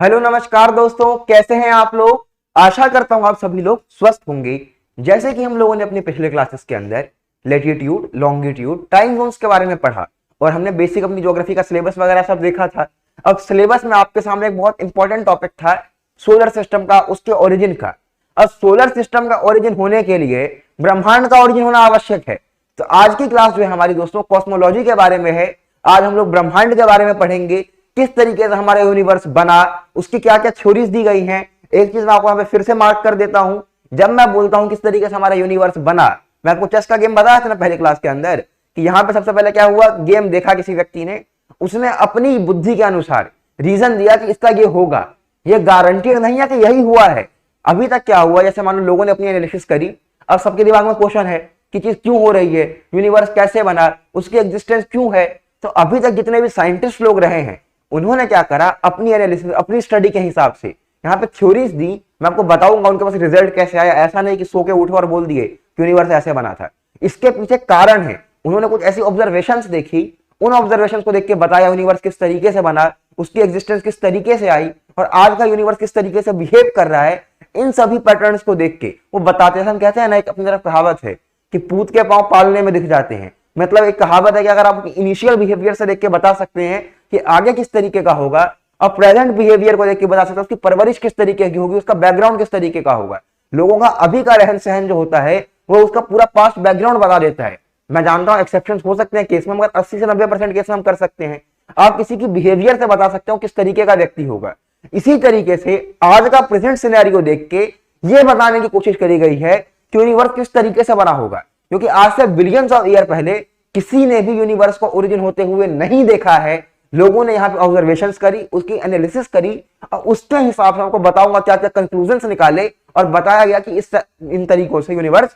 Hello नमस्कार दोस्तों, कैसे हैं आप लोग। आशा करता हूं आप सभी लोग स्वस्थ होंगे। जैसे कि हम लोगों ने अपने पिछले क्लासेस के अंदर लेटीट्यूड, लॉन्गिट्यूड, टाइम जोन्स के बारे में पढ़ा और हमने बेसिक अपनी ज्योग्राफी का सिलेबस वगैरह सब देखा था। अब सिलेबस में आपके सामने एक बहुत इंपॉर्टेंट टॉपिक था सोलर सिस्टम का, उसके ओरिजिन का। अब सोलर सिस्टम का ओरिजिन होने के लिए ब्रह्मांड का ओरिजिन होना आवश्यक है। तो आज की क्लास जो है हमारी दोस्तों कॉस्मोलॉजी के बारे में है। आज हम लोग ब्रह्मांड के बारे में पढ़ेंगे, किस तरीके से हमारा यूनिवर्स बना, उसकी क्या क्या थ्योरीज दी गई हैं। एक चीज मैं आपको यहाँ पे फिर से मार्क कर देता हूं, जब मैं बोलता हूं किस तरीके से हमारा यूनिवर्स बना, मैं आपको चेस का गेम बताया था ना पहले क्लास के अंदर कि यहाँ पे सबसे पहले क्या हुआ, गेम देखा किसी व्यक्ति ने, उसने अपनी बुद्धि के अनुसार रीजन दिया कि इसका ये होगा, ये गारंटीड नहीं है कि यही हुआ है। अभी तक क्या हुआ, जैसे मान लो लोगों ने अपनी एनालिसिस करी, अब सबके दिमाग में क्वेश्चन है कि चीज क्यों हो रही है, यूनिवर्स कैसे बना, उसकी एग्जिस्टेंस क्यों है। तो अभी तक जितने भी साइंटिस्ट लोग रहे हैं उन्होंने क्या करा, अपनी एनालिसिस, अपनी स्टडी के हिसाब से यहाँ पे थ्योरीज दी। मैं आपको बताऊंगा उनके पास रिजल्ट कैसे आया। ऐसा नहीं कि सो के उठे और बोल दिए कि यूनिवर्स ऐसे बना था, इसके पीछे कारण है। उन्होंने कुछ ऐसी ऑब्जर्वेशंस देखी, उन ऑब्जर्वेशंस को देख के बताया यूनिवर्स किस तरीके से बना, उसकी एग्जिस्टेंस किस तरीके से आई और आज का यूनिवर्स किस तरीके से बिहेव कर रहा है। इन सभी पैटर्न्स को देख के वो बताते हैं। हम कहते हैं ना, एक अपनी तरफ कहावत है कि पूत के पांव पालने में दिख जाते हैं। मतलब एक कहावत है कि अगर आप इनिशियल बिहेवियर से देख के बता सकते हैं कि आगे किस तरीके का होगा, और प्रेजेंट बिहेवियर को देख के बता सकते हैं उसकी परवरिश किस तरीके की होगी, उसका बैकग्राउंड किस तरीके का होगा। लोगों का अभी का रहन सहन जो होता है वो उसका पूरा पास्ट बैकग्राउंड बता देता है। मैं जानता हूं एक्सेप्शन हो सकते हैं केस में, मगर 80 से 90% केस में हम कर सकते हैं। आप किसी की बिहेवियर से बता सकते हो किस तरीके का व्यक्ति होगा। इसी तरीके से आज का प्रेजेंट सिनेरियो देख के ये बताने की कोशिश करी गई है कि यूनिवर्स किस तरीके से बना होगा, क्योंकि आज से बिलियंस ऑफ ईयर पहले किसी ने भी यूनिवर्स को ओरिजिन होते हुए नहीं देखा है। लोगों ने यहाँ पे ऑब्जर्वेशंस करी, उसकी एनालिसिस करी और उसके हिसाब से आपको बताऊंगा क्या क्या कंक्लूजन्स निकाले और बताया गया कि इन तरीकों से यूनिवर्स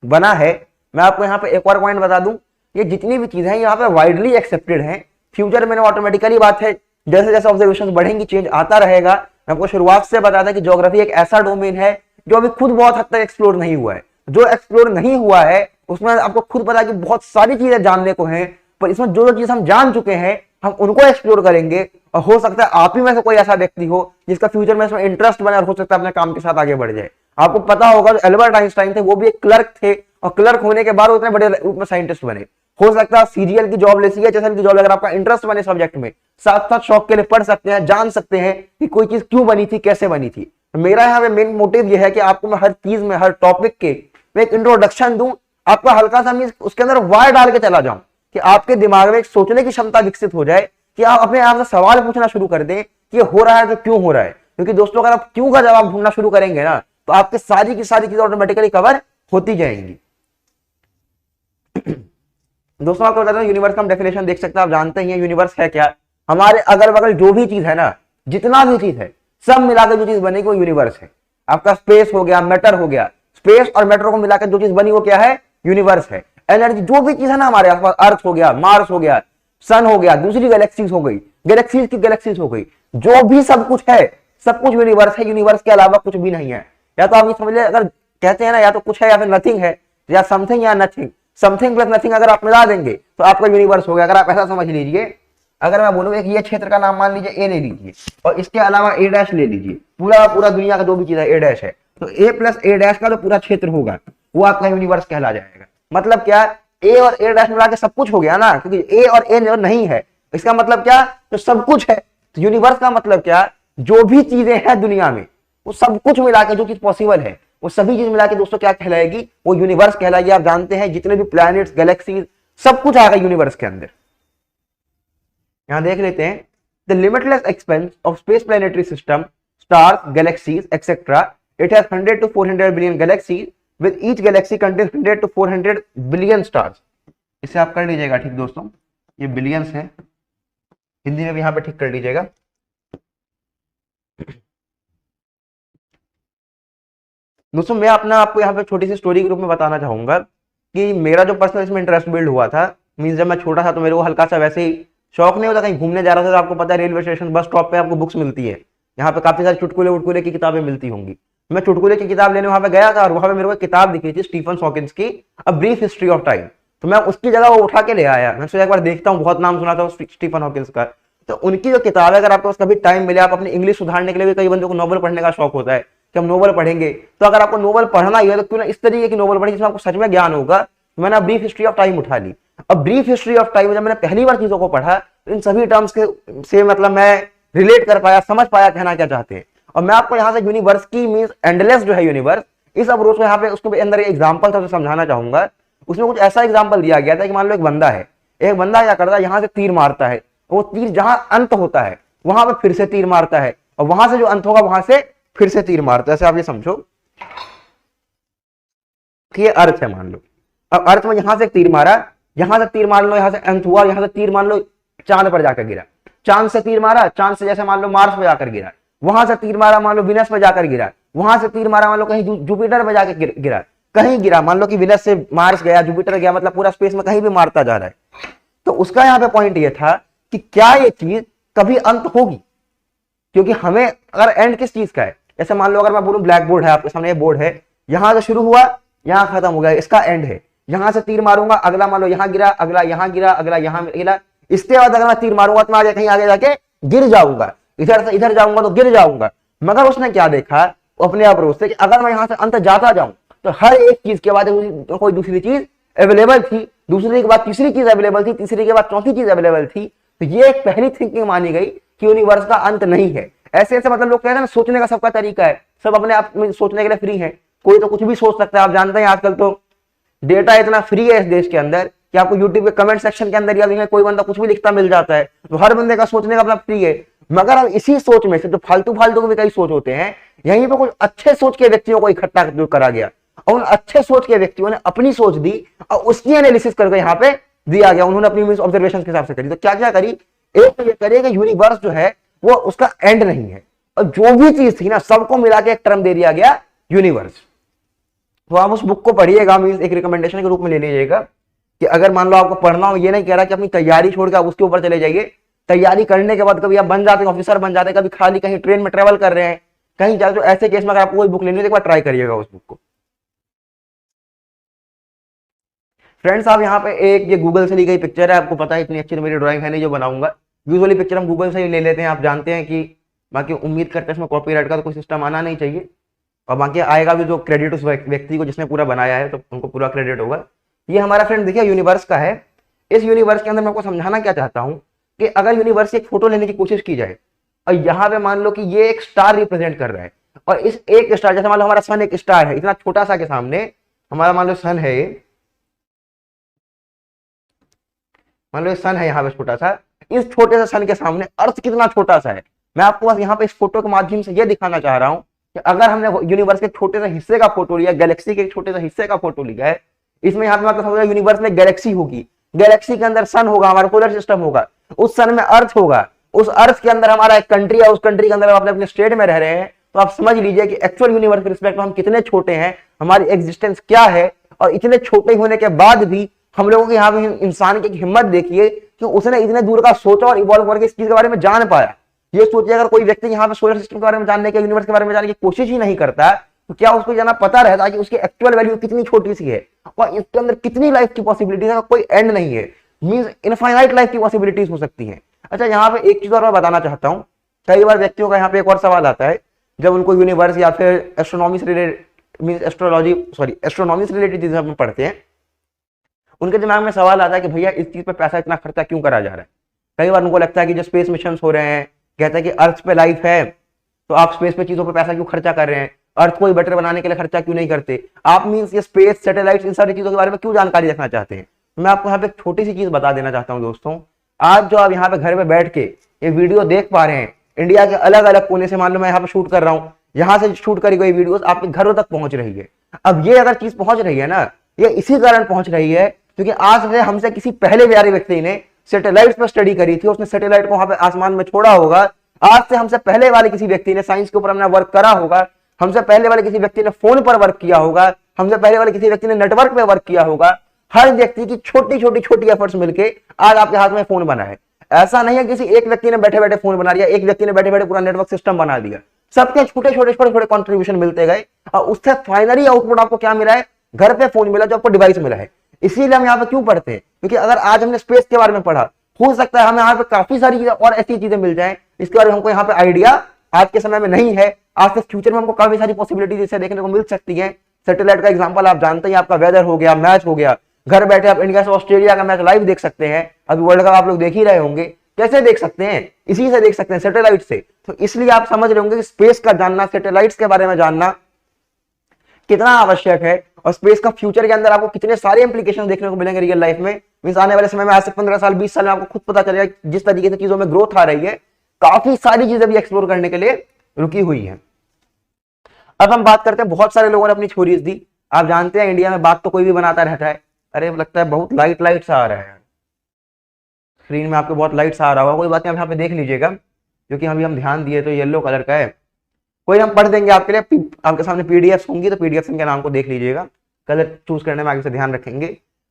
बना है। मैं आपको यहाँ पे एक और पॉइंट बता दूं, ये जितनी भी चीजें हैं यहाँ पे वाइडली एक्सेप्टेड हैं। फ्यूचर में ऑटोमेटिकली बात है, जैसे जैसे ऑब्जर्वेशन बढ़ेंगी चेंज आता रहेगा। मैं आपको शुरुआत से बताया था कि ज्योग्राफी एक ऐसा डोमेन है जो अभी खुद बहुत हद तक एक्सप्लोर नहीं हुआ है। जो एक्सप्लोर नहीं हुआ है उसमें आपको खुद पता है कि बहुत सारी चीजें जानने को हैं, पर इसमें जो जो चीज हम जान चुके हैं हम उनको एक्सप्लोर करेंगे। और हो सकता है आप ही में से कोई ऐसा व्यक्ति हो जिसका फ्यूचर में इसमें इंटरेस्ट बने और हो सकता है अपने काम के साथ आगे बढ़ जाए। आपको पता होगा जो एल्बर्ट आइंस्टाइन थे वो भी एक क्लर्क थे और क्लर्क होने के बाद उतने बड़े रूप में साइंटिस्ट बने। हो सकता है सीरियल की जॉब ले सी की जॉब, अगर आपका इंटरेस्ट बने सब्जेक्ट में, साथ साथ शौक के लिए पढ़ सकते हैं, जान सकते हैं कि कोई चीज क्यों बनी थी, कैसे बनी थी। मेरा यहाँ पे मेन मोटिव ये है कि आपको मैं हर चीज में, हर टॉपिक के मैं एक इंट्रोडक्शन दूं, आपका हल्का सा मीन उसके अंदर वाय डाल के चला जाऊं कि आपके दिमाग में एक सोचने की क्षमता विकसित हो जाए, कि आप अपने आप से सवाल पूछना शुरू कर दें कि ये हो रहा है तो क्यों हो रहा है। क्योंकि दोस्तों अगर आप क्यों का जवाब ढूंढना शुरू करेंगे ना तो आपके सारी की सारी चीजें ऑटोमेटिकली कवर होती जाएंगी। दोस्तों आपको बताता हूं यूनिवर्स का हम डेफिनेशन देख सकते हैं। आप जानते हैं यूनिवर्स है क्या, हमारे अगल बगल जो भी चीज है ना, जितना भी चीज है सब मिलाकर जो चीज बनेगी वो यूनिवर्स है। आपका स्पेस हो गया, मैटर हो गया, स्पेस और मैटर को मिलाकर जो चीज बनी वो क्या है, यूनिवर्स है। एनर्जी जो भी चीज है ना हमारे आसपास, अर्थ हो गया, मार्स हो गया, सन हो गया, दूसरी गैलेक्सीज हो गई, गैलेक्सीज की गैलेक्सीज हो गई, जो भी सब कुछ है सब कुछ यूनिवर्स है। यूनिवर्स के अलावा कुछ भी नहीं है। या तो आप ये समझ ले, अगर कहते हैं ना या तो कुछ है या फिर नथिंग है, या समथिंग या नथिंग, समथिंग प्लस नथिंग अगर आप मिला देंगे तो आपका यूनिवर्स हो गया। अगर आप ऐसा समझ लीजिए, अगर मैं बोलूँ एक ये क्षेत्र का नाम मान लीजिए ए ले लीजिए और इसके अलावा ए डैश ले लीजिए, पूरा पूरा दुनिया का जो भी चीज है ए डैश है, तो ए प्लस ए डैश का जो पूरा क्षेत्र होगा वो आपका यूनिवर्स कहला जाएगा। मतलब क्या, ए और ए डैश मिला के सब कुछ हो गया ना, क्योंकि ए और ए नहीं है, इसका मतलब क्या, तो सब कुछ है। तो यूनिवर्स का मतलब क्या, जो भी चीजें हैं दुनिया में वो सब कुछ मिला के जो चीज पॉसिबल है वो सभी चीज मिला के दोस्तों क्या कहलाएगी, वो यूनिवर्स कहलाएगी। आप जानते हैं जितने भी प्लैनेट्स, गैलेक्सीज, सब कुछ आएगा यूनिवर्स के अंदर। यहां देख लेते हैं, the limitless expense of space planetary system, stars, galaxies etcetera, it has 100 to 400 billion galaxies with each galaxy contains 100 to 400 billion stars. इसे आप कर लीजिएगा ठीक दोस्तों, ये बिलियंस है, हिंदी में भी यहां पे ठीक कर लीजिएगा। दोस्तों मैं आपको यहाँ पे छोटी सी स्टोरी के रूप में बताना चाहूंगा कि मेरा जो पर्सनल इसमें इंटरेस्ट बिल्ड हुआ था, मींस जब मैं छोटा था तो मेरे को हल्का सा वैसे ही शौक नहीं होता, कहीं घूमने जा रहा था तो आपको पता है रेलवे स्टेशन, बस स्टॉप पे आपको बुक्स मिलती है, यहाँ पे काफी सारी चुटकुले उटकुले की किताबें मिलती होंगी। मैं चुटकुले की किताब लेने वहां पे गया था और वहां पे मेरे को एक किताब दिखी थी स्टीफन हॉकिंस की, a brief history of time. तो मैं उसकी जगह वो उठा के ले आया। मैं सोचा एक बार देखता हूँ, बहुत नाम सुना था स्टीफन हॉकिंस का। तो उनकी जो किताब है, अगर आपको कभी टाइम मिले, आप अपनी इंग्लिश सुधारने के लिए भी, कई बंदों को नोवेल पढ़ने का शौक होता है कि हम नोवेल पढ़ेंगे, तो अगर आपको नोवेल पढ़ना ही है तो क्यों ना इस तरीके की नोवेल पढ़ी जिसमें आपको सच में ज्ञान होगा। तो मैंने ब्रीफ हिस्ट्री ऑफ टाइम उठा ली। अब ब्रीफ हिस्ट्री ऑफ टाइम जब मैंने पहली बार चीजों को पढ़ा तो इन सभी टर्म्स के से मतलब मैं रिलेट कर पाया, समझ पाया कहना क्या चाहते हैं। और मैं आपको यहाँ से यूनिवर्स की मींस एंडलेस जो है यूनिवर्स, इस अप्रोच में यहाँ पे उसके अंदर एग्जाम्पल था तो समझाना चाहूंगा। उसमें कुछ ऐसा एग्जाम्पल दिया गया था कि मान लो एक बंदा है, एक बंदा क्या करता है, यहाँ से तीर मारता है, वो तीर जहां अंत होता है वहां पे फिर से तीर मारता है, और वहां से जो अंत होगा वहां से फिर से तीर मारता है। ऐसे आप ये समझो कि ये अर्थ है, मान लो। अब अर्थ में यहां से तीर मारा, यहां से तीर मार लो, यहां से अंत हुआ, यहां से तीर मान लो चांद पर जाकर गिरा, चांद से तीर मारा, चांद से जैसे मान लो मार्स पे जाकर गिरा, वहां से तीर मारा मान लो विनस पे जाकर गिरा, वहां से तीर मारा मान लो कहीं जुपिटर पे जाकर गिरा, कहीं गिरा, मान लो कि विनस से मार्स गया, जुपिटर गया, मतलब पूरा स्पेस में कहीं भी मारता जा रहा है। तो उसका यहाँ पे पॉइंट ये था कि क्या ये चीज कभी अंत होगी, क्योंकि हमें अगर एंड किस चीज का है, जैसे मान लो अगर मैं बोलूं ब्लैक बोर्ड है, आपके सामने ये बोर्ड है, यहां से शुरू हुआ यहां खत्म हो गया, इसका एंड है। यहां से तीर मारूंगा, अगला मान लो यहां गिरा, अगला यहां गिरा, अगला यहां गिरा, इसके बाद अगर मैं तीर मारूंगा तो मैं आगे कहीं आगे जाके गिर जाऊंगा, इधर से इधर जाऊंगा तो गिर जाऊंगा। मगर उसने क्या देखा अपने अप्रोच से कि अगर मैं यहां से अंत जाता जाऊं तो हर एक चीज के बाद कोई दूसरी चीज अवेलेबल थी, दूसरे के बाद तीसरी चीज अवेलेबल थी, तीसरी के बाद चौथी चीज अवेलेबल थी। तो ये एक पहली थिंकिंग मानी गई कि यूनिवर्स का अंत नहीं है। ऐसे ऐसे मतलब लोग कहते हैं ना, सोचने का सबका तरीका है, सब अपने आप में सोचने के लिए फ्री है, कोई तो कुछ भी सोच सकता है। आप जानते हैं आजकल तो डेटा इतना फ्री है इस देश के अंदर कि आपको यूट्यूब के कमेंट सेक्शन के अंदर या कोई बंदा कुछ भी लिखता मिल जाता है, तो हर बंदे का सोचने का अपना फ्री है। मगर अब इसी सोच में से जो फालतू फालतू के भी कई सोच होते हैं, यहीं पर कुछ अच्छे सोच के व्यक्तियों को इकट्ठा करा गया और उन अच्छे सोच के व्यक्तियों ने अपनी सोच दी और उसकी एनालिसिस करके यहाँ पे दिया गया, उन्होंने अपनी ऑब्जर्वेशन के हिसाब से करी। तो क्या क्या करी, एक तो ये करिए कि यूनिवर्स जो है वो उसका एंड नहीं है, और जो भी चीज थी ना सबको मिला के एक टर्म दे दिया गया यूनिवर्स। तो आप उस बुक को पढ़िएगा, मींस एक रिकमेंडेशन के रूप में ले लीजिएगा कि अगर मान लो आपको पढ़ना हो, ये नहीं कह रहा कि अपनी तैयारी छोड़ के आप उसके ऊपर चले जाइए, तैयारी करने के बाद कभी आप बन जाते हैं, ऑफिसर बन जाते हैं, कभी खाली कहीं ट्रेन में ट्रेवल कर रहे हैं, कहीं जाते, तो ऐसे केस में अगर आपको कोई बुक लेनी है तो एक बार ट्राई करिएगा उस बुक को। फ्रेंड्स आप यहाँ पे एक ये गूगल से ली गई पिक्चर है, आपको पता है इतनी अच्छी तो मेरी ड्राइंग है नहीं जो बनाऊंगा, यूजुअली पिक्चर हम गूगल से ही ले लेते हैं, आप जानते हैं कि बाकी उम्मीद करते हैं इसमें कॉपीराइट का तो कोई सिस्टम आना नहीं चाहिए, और बाकी आएगा भी जो क्रेडिट उस व्यक्ति को जिसने पूरा बनाया है, तो उनको पूरा क्रेडिट होगा। ये हमारा फ्रेंड देखिए यूनिवर्स का है। इस यूनिवर्स के अंदर मैं आपको समझाना क्या चाहता हूँ कि अगर यूनिवर्स की एक फोटो लेने की कोशिश की जाए और यहाँ पे मान लो कि ये एक स्टार रिप्रेजेंट कर रहा है, और इस एक स्टार, जैसे मान लो हमारा सन एक स्टार है, इतना छोटा सा के सामने हमारा मान लो सन है, मान लो सन है यहाँ पे छोटा सा, इस छोटे से सन के सामने अर्थ कितना छोटा सा है। मैं आपको बस यहाँ पे इस फोटो के माध्यम से ये दिखाना चाह रहा हूँ कि अगर हमने यूनिवर्स के छोटे से हिस्से का फोटो लिया, गैलेक्सी के छोटे से हिस्से का फोटो लिया है, इसमें यहाँ पे मतलब समझो यूनिवर्स में गैलेक्सी होगी, गैलेक्सी के अंदर सन होगा, हमारा सोलर सिस्टम होगा, उस सन में अर्थ होगा, उस अर्थ के अंदर हमारा एक कंट्री है, उस कंट्री के अंदर हम अपने स्टेट में रह रहे हैं। तो आप समझ लीजिए कि एक्चुअल यूनिवर्स के रिस्पेक्ट में हम कितने छोटे हैं, हमारी एग्जिस्टेंस क्या है, और इतने छोटे होने के बाद भी हम लोगों के यहाँ पे इंसान की हिम्मत देखिए कि उसने इतने दूर का सोचा और इवॉल्व करके इस चीज के बारे में जान पाया। ये सोचिए अगर कोई व्यक्ति यहाँ पे सोलर सिस्टम के बारे में जानने के, यूनिवर्स के बारे में जानने की कोशिश ही नहीं करता तो क्या उसको जाना पता रहता कि उसकी एक्चुअल वैल्यू कितनी छोटी सी है और इसके अंदर कितनी लाइफ की पॉसिबिलिटीज है, कोई एंड नहीं है, मींस इनफाइनाइट लाइफ की पॉसिबिलिटीज हो सकती हैं। अच्छा यहाँ पे एक चीज और मैं बताना चाहता हूँ, कई बार व्यक्तियों का यहाँ पे एक और सवाल आता है जब उनको यूनिवर्स या फिर एस्ट्रोनॉमी से रिलेटेड मींस एस्ट्रोनॉमी से रिलेटेड चीजें हम पढ़ते हैं, उनके दिमाग में सवाल आता है कि भैया इस चीज पे पैसा इतना खर्चा क्यों करा जा रहा है। कई बार उनको लगता है कि जो स्पेस मिशन हो रहे हैं, कहते हैं कि अर्थ पे लाइफ है तो आप स्पेस पे चीजों पे पैसा क्यों खर्चा कर रहे हैं, अर्थ को बेटर बनाने के लिए खर्चा क्यों नहीं करते आप, मींस ये स्पेस सैटेलाइट इन सारी चीजों के बारे में क्यों जानकारी रखना चाहते हैं। मैं आपको यहाँ पे एक छोटी सी चीज बता देना चाहता हूँ दोस्तों, आज जो आप यहाँ पे घर में बैठ के ये वीडियो देख पा रहे हैं, इंडिया के अलग अलग कोने से, मान लो मैं यहाँ पे शूट कर रहा हूँ, यहाँ से शूट करी गई वीडियो आपके घरों तक पहुंच रही है। अब ये अगर चीज पहुंच रही है ना, ये इसी कारण पहुंच रही है क्योंकि आज से हमसे किसी पहले प्यारे व्यक्ति ने सैटेलाइट पर स्टडी करी थी, उसने सैटेलाइट को वहां पे आसमान में छोड़ा होगा। आज से हमसे पहले वाले किसी व्यक्ति ने साइंस के ऊपर अपना वर्क करा होगा, हमसे पहले वाले किसी व्यक्ति ने फोन पर वर्क किया होगा, हमसे पहले वाले किसी व्यक्ति ने नेटवर्क पे वर्क किया होगा। हर व्यक्ति की छोटी छोटी छोटी एफर्ट्स मिलके आज आपके हाथ में फोन बना है। ऐसा नहीं है किसी एक व्यक्ति ने बैठे बैठे फोन बना दिया, एक व्यक्ति ने बैठे बैठे पूरा नेटवर्क सिस्टम बना दिया, सबके छोटे छोटे छोटे छोटे कॉन्ट्रीब्यूशन मिलते गए और उससे फाइनली आउटपुट आपको क्या मिला है, घर पे फोन मिला जो आपको डिवाइस मिला है। इसीलिए हम यहाँ पे क्यों पढ़ते हैं, क्योंकि अगर आज हमने स्पेस के बारे में पढ़ा हो सकता है हमें यहाँ पे काफी सारी चीजें और ऐसी चीजें मिल जाएं इसके बारे में हमको यहाँ पे आइडिया आज के समय में नहीं है। आज से फ्यूचर में हमको काफी सारी पॉसिबिलिटीज इससे देखने को मिल सकती है। सैटेलाइट का एग्जांपल आप जानते हैं, आपका वेदर हो गया, मैच हो गया, घर बैठे आप इंडिया से ऑस्ट्रेलिया का मैच लाइव देख सकते हैं। अभी वर्ल्ड कप आप लोग देख ही रहे होंगे, कैसे देख सकते हैं? इसी से देख सकते हैं, सैटेलाइट से। तो इसलिए आप समझ रहे होंगे कि स्पेस का जानना, सैटेलाइट्स के बारे में जानना कितना आवश्यक है, और स्पेस का फ्यूचर के अंदर आपको कितने सारे इंप्लीकेशन देखने को मिलेंगे रियल लाइफ में। मींस आने वाले समय में आज से 15 साल 20 साल में आपको खुद पता चलेगा जिस तरीके से चीजों में ग्रोथ आ रही है, काफी सारी चीजें भी एक्सप्लोर करने के लिए रुकी हुई है। अब हम बात करते हैं, बहुत सारे लोगों ने अपनी थ्योरीज दी। आप जानते हैं इंडिया में बात तो कोई भी बनाता रहता है। अरे लगता है बहुत लाइट सा आ रहा है स्क्रीन में, आपको बहुत लाइट सा आ रहा होगा, कोई बात नहीं, आप यहाँ पे देख लीजिएगा, क्योंकि अभी हम ध्यान दिए तो येलो कलर का है। कोई हम पढ़ देंगे आपके लिए, आपके सामने पीडीएफ होंगी तो पीडीएफ के नाम को देख लीजिएगा, कलर चूज करने में आगे से ध्यान रखेंगे।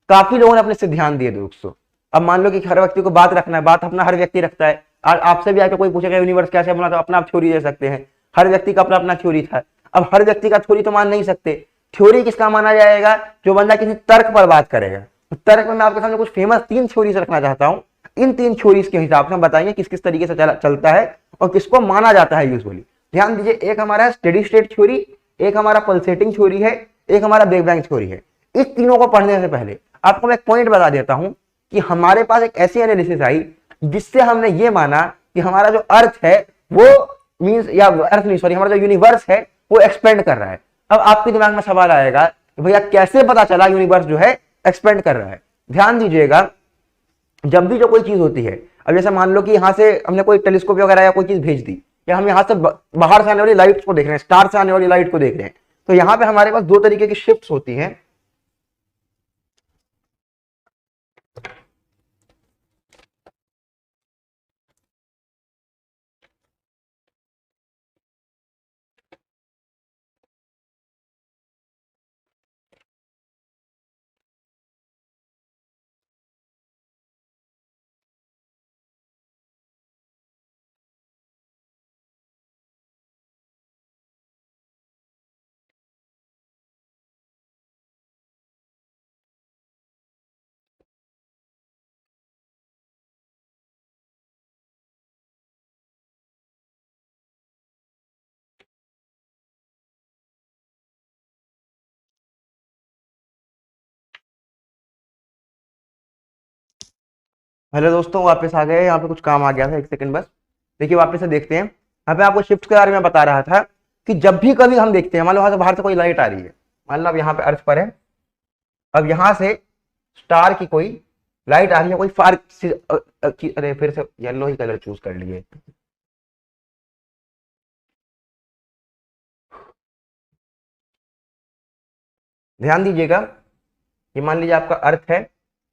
काफी लोगों ने अपने से ध्यान दिए दोस्तों। अब मान लो कि हर व्यक्ति को बात रखना है, बात अपना हर व्यक्ति रखता है। आपसे भी आके कोई पूछेगा यूनिवर्स कैसे बना, तो अपना आप थ्योरी दे सकते हैं। हर व्यक्ति का अपना अपना थ्योरी था। अब हर व्यक्ति का थ्योरी तो मान नहीं सकते। थ्योरी किसका माना जाएगा? जो बंदा किसी तर्क पर बात करेगा। तो तर्क में मैं आपके सामने कुछ फेमस 3 थ्योरीज रखना चाहता हूं। इन 3 थ्योरीज के हिसाब से हम बताएंगे किस किस तरीके से चलता है और किसको माना जाता है यूजुअली। ध्यान दीजिए, एक हमारा स्टेडी स्टेट थ्योरी, एक हमारा पल्सेटिंग थ्योरी है, एक हमारा बिग बैंग थ्योरी है। इस तीनों को पढ़ने से पहले आपको मैं एक पॉइंट बता देता हूं कि हमारे पास एक ऐसी एनालिसिस आई जिससे हमने ये माना कि हमारा जो अर्थ है वो मींस, या अर्थ नहीं सॉरी, हमारा जो यूनिवर्स है वो एक्सपेंड कर रहा है। अब आपके दिमाग में सवाल आएगा कि भैया कैसे पता चला यूनिवर्स जो है एक्सपेंड कर रहा है? ध्यान दीजिएगा, जब भी जो कोई चीज होती है, अब जैसे मान लो कि यहाँ से हमने कोई टेलीस्कोप वगैरह या कोई चीज भेज दी, या हम यहाँ से बाहर से आने वाली लाइट को देख रहे हैं, स्टार से आने वाली लाइट को देख रहे हैं, तो यहाँ पे हमारे पास 2 तरीके की शिफ्ट्स होती हैं। हेलो दोस्तों, वापस आ गए। यहाँ पे कुछ काम आ गया था, 1 सेकंड बस। देखिए वापस से देखते हैं। यहाँ पे आपको शिफ्ट के बारे में बता रहा था कि जब भी कभी हम देखते हैं, मान लो वहां से बाहर से कोई लाइट आ रही है, मान लो अब यहाँ पे अर्थ पर है, अब यहाँ से स्टार की कोई लाइट आ रही है, कोई फार अरे फिर से येलो ही कलर चूज कर लिए। ध्यान दीजिएगा, ये मान लीजिए आपका अर्थ है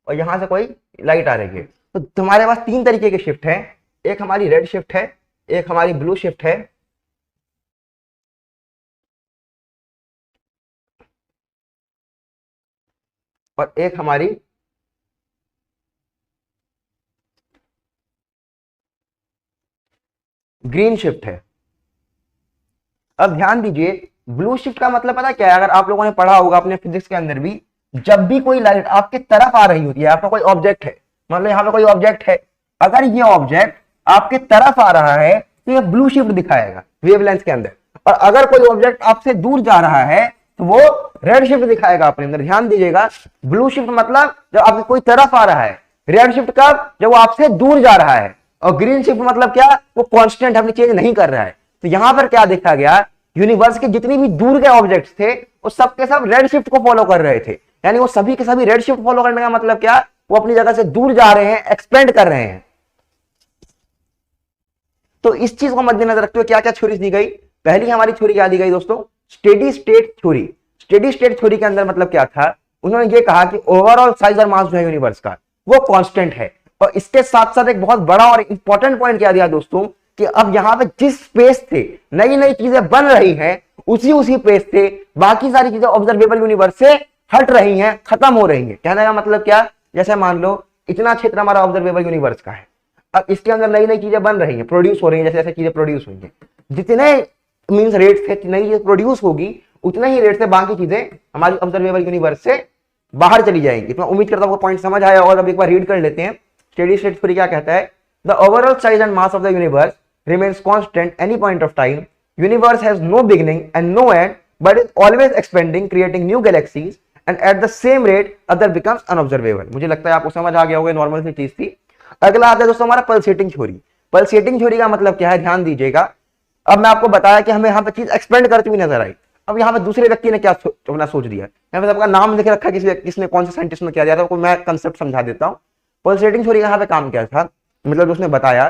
और यहां से कोई लाइट आ रही है, तो तुम्हारे पास 3 तरीके की शिफ्ट है। एक हमारी रेड शिफ्ट है, एक हमारी ब्लू शिफ्ट है, और एक हमारी ग्रीन शिफ्ट है। अब ध्यान दीजिए, ब्लू शिफ्ट का मतलब पता क्या है? अगर आप लोगों ने पढ़ा होगा अपने फिजिक्स के अंदर भी, जब भी कोई लाइट आपके तरफ आ रही होती है, आपका कोई ऑब्जेक्ट है, मतलब यहाँ पे कोई ऑब्जेक्ट है, अगर ये ऑब्जेक्ट आपके तरफ आ रहा है तो ये ब्लू शिफ्ट दिखाएगा वेवलेंथ के अंदर, और अगर कोई ऑब्जेक्ट आपसे दूर जा रहा है तो वो रेड शिफ्ट दिखाएगा अपने अंदर। ध्यान दीजिएगा, ब्लू शिफ्ट मतलब जब आपकी कोई तरफ आ रहा है, रेड शिफ्ट कब? जब वो आपसे दूर जा रहा है, और ग्रीन शिफ्ट मतलब क्या? वो कांस्टेंट, अपनी चेंज नहीं कर रहा है। तो यहां पर क्या देखा गया? यूनिवर्स के जितनी भी दूर के ऑब्जेक्ट्स थे वो सब के सब रेड शिफ्ट को फॉलो कर रहे थे। यानी वो सभी के सभी रेड शिफ्ट फॉलो करने का मतलब क्या? वो अपनी जगह से दूर जा रहे हैं, एक्सपेंड कर रहे हैं। तो इस चीज को मद्देनजर रखते हुए क्या क्या थ्योरीज दी गई? पहली हमारी थ्योरी क्या दी गई दोस्तों? Steady state theory. Steady state theory के अंदर मतलब क्या था? उन्होंने ये कहा कि ओवरऑल साइज और मास जो है यूनिवर्स का वो कांस्टेंट है, और इसके साथ साथ एक बहुत बड़ा और इंपॉर्टेंट पॉइंट क्या दिया दोस्तों कि अब यहां पे जिस स्पेस से नई नई चीजें बन रही हैं, उसी स्पेस से बाकी सारी चीजें ऑब्जर्वेबल यूनिवर्स से हट रही हैं, खत्म हो रही हैं। कहने का मतलब क्या? जैसे मान लो इतना क्षेत्र हमारा ऑब्जर्वेबल यूनिवर्स का है, अब इसके अंदर नई नई चीजें बन रही हैं, प्रोड्यूस हो रही हैं, जैसे जैसे चीजें प्रोड्यूस हुई हैं, जितने मींस रेट से नई चीज प्रोड्यूस होगी उतने ही रेट से बाकी चीजें हमारी ऑब्जर्वेबल यूनिवर्स से बाहर चली जाएंगी। तो मैं उम्मीद करता हूं आपको पॉइंट समझ आया, और अब एक बार रीड कर लेते हैं स्टेडी स्टेट थ्योरी क्या कहता है? The overall size and mass of the universe remains constant any point of time. Universe has no beginning and no end but is always expanding, creating new galaxies and at the same rate other becomes unobservable. मुझे लगता है आपको समझ आ गया होगा, normal सी चीज थी. अगला आता है दोस्तों हमारा पल्सेटिंग थ्योरी. पल्सेटिंग थ्योरी का मतलब क्या है, ध्यान दीजिएगा. अब मैं आपको बताया कि हमें यहाँ पे चीज एक्सपेंड करती हुई नजर आई. अब यहाँ पे दूसरे व्यक्ति ने क्या अपना सोच दिया, यहाँ पे आपका नाम लिख रखा है, किसने कौन से साइंटिस्ट ने किया दिया था, मैं कंसेप्ट समझा देता हूँ. पल्सेटिंग थ्योरी यहाँ पे काम क्या था, मतलब उसने बताया,